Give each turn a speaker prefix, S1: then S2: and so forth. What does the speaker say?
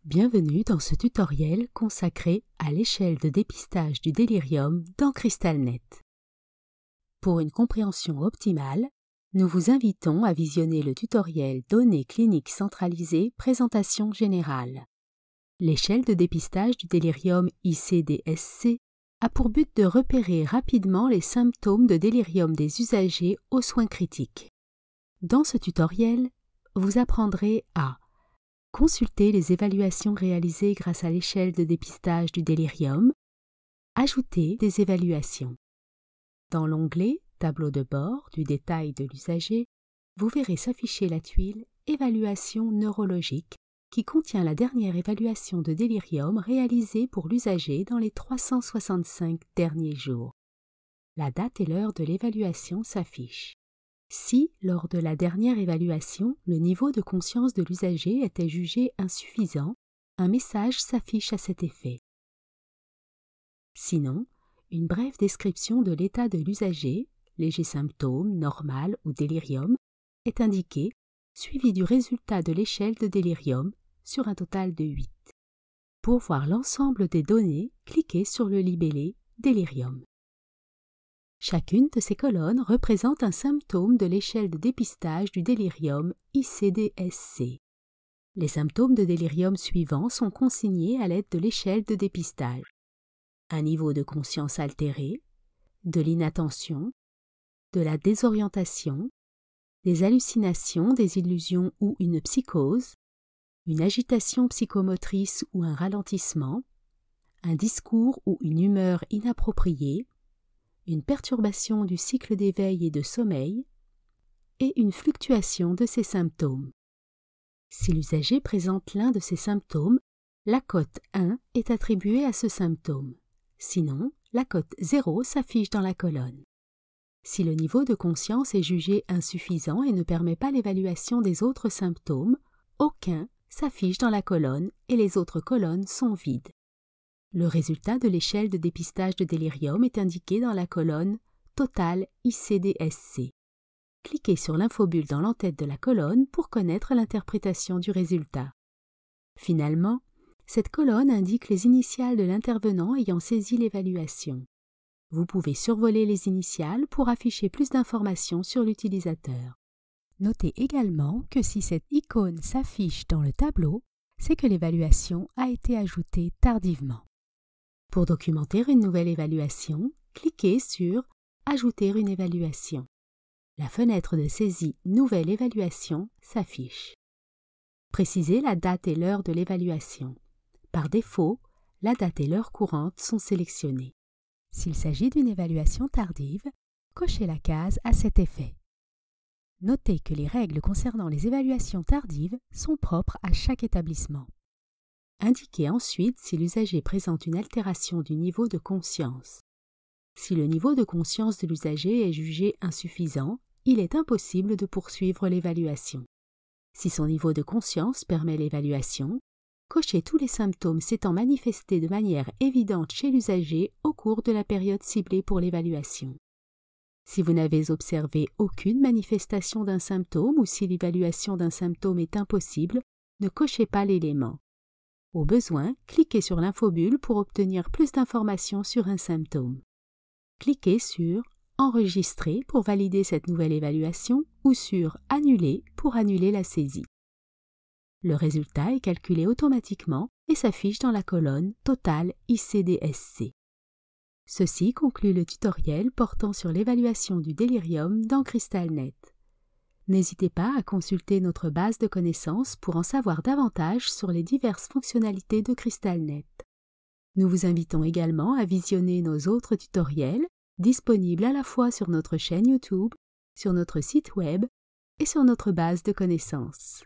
S1: Bienvenue dans ce tutoriel consacré à l'échelle de dépistage du délirium dans CrystalNet. Pour une compréhension optimale, nous vous invitons à visionner le tutoriel Données cliniques centralisées, présentation générale. L'échelle de dépistage du délirium ICDSC a pour but de repérer rapidement les symptômes de délirium des usagers aux soins critiques. Dans ce tutoriel, vous apprendrez à consulter les évaluations réalisées grâce à l'échelle de dépistage du délirium, ajouter des évaluations. Dans l'onglet « Tableau de bord » du détail de l'usager, vous verrez s'afficher la tuile « Évaluation neurologique » qui contient la dernière évaluation de délirium réalisée pour l'usager dans les 365 derniers jours. La date et l'heure de l'évaluation s'affichent. Si, lors de la dernière évaluation, le niveau de conscience de l'usager était jugé insuffisant, un message s'affiche à cet effet. Sinon, une brève description de l'état de l'usager, léger symptôme, normal ou délirium, est indiquée, suivie du résultat de l'échelle de délirium sur un total de 8. Pour voir l'ensemble des données, cliquez sur le libellé « Délirium ». Chacune de ces colonnes représente un symptôme de l'échelle de dépistage du délirium ICDSC. Les symptômes de délirium suivants sont consignés à l'aide de l'échelle de dépistage. Un niveau de conscience altéré, de l'inattention, de la désorientation, des hallucinations, des illusions ou une psychose, une agitation psychomotrice ou un ralentissement, un discours ou une humeur inappropriée, une perturbation du cycle d'éveil et de sommeil, et une fluctuation de ces symptômes. Si l'usager présente l'un de ces symptômes, la cote 1 est attribuée à ce symptôme. Sinon, la cote 0 s'affiche dans la colonne. Si le niveau de conscience est jugé insuffisant et ne permet pas l'évaluation des autres symptômes, aucun s'affiche dans la colonne et les autres colonnes sont vides. Le résultat de l'échelle de dépistage de délirium est indiqué dans la colonne « Total ICDSC ». Cliquez sur l'infobulle dans l'entête de la colonne pour connaître l'interprétation du résultat. Finalement, cette colonne indique les initiales de l'intervenant ayant saisi l'évaluation. Vous pouvez survoler les initiales pour afficher plus d'informations sur l'utilisateur. Notez également que si cette icône s'affiche dans le tableau, c'est que l'évaluation a été ajoutée tardivement. Pour documenter une nouvelle évaluation, cliquez sur « Ajouter une évaluation ». La fenêtre de saisie « Nouvelle évaluation » s'affiche. Précisez la date et l'heure de l'évaluation. Par défaut, la date et l'heure courante sont sélectionnées. S'il s'agit d'une évaluation tardive, cochez la case à cet effet. Notez que les règles concernant les évaluations tardives sont propres à chaque établissement. Indiquez ensuite si l'usager présente une altération du niveau de conscience. Si le niveau de conscience de l'usager est jugé insuffisant, il est impossible de poursuivre l'évaluation. Si son niveau de conscience permet l'évaluation, cochez tous les symptômes s'étant manifestés de manière évidente chez l'usager au cours de la période ciblée pour l'évaluation. Si vous n'avez observé aucune manifestation d'un symptôme ou si l'évaluation d'un symptôme est impossible, ne cochez pas l'élément. Au besoin, cliquez sur l'infobulle pour obtenir plus d'informations sur un symptôme. Cliquez sur « Enregistrer » pour valider cette nouvelle évaluation ou sur « Annuler » pour annuler la saisie. Le résultat est calculé automatiquement et s'affiche dans la colonne « Total ICDSC ». Ceci conclut le tutoriel portant sur l'évaluation du délirium dans CrystalNet. N'hésitez pas à consulter notre base de connaissances pour en savoir davantage sur les diverses fonctionnalités de CrystalNet. Nous vous invitons également à visionner nos autres tutoriels, disponibles à la fois sur notre chaîne YouTube, sur notre site web et sur notre base de connaissances.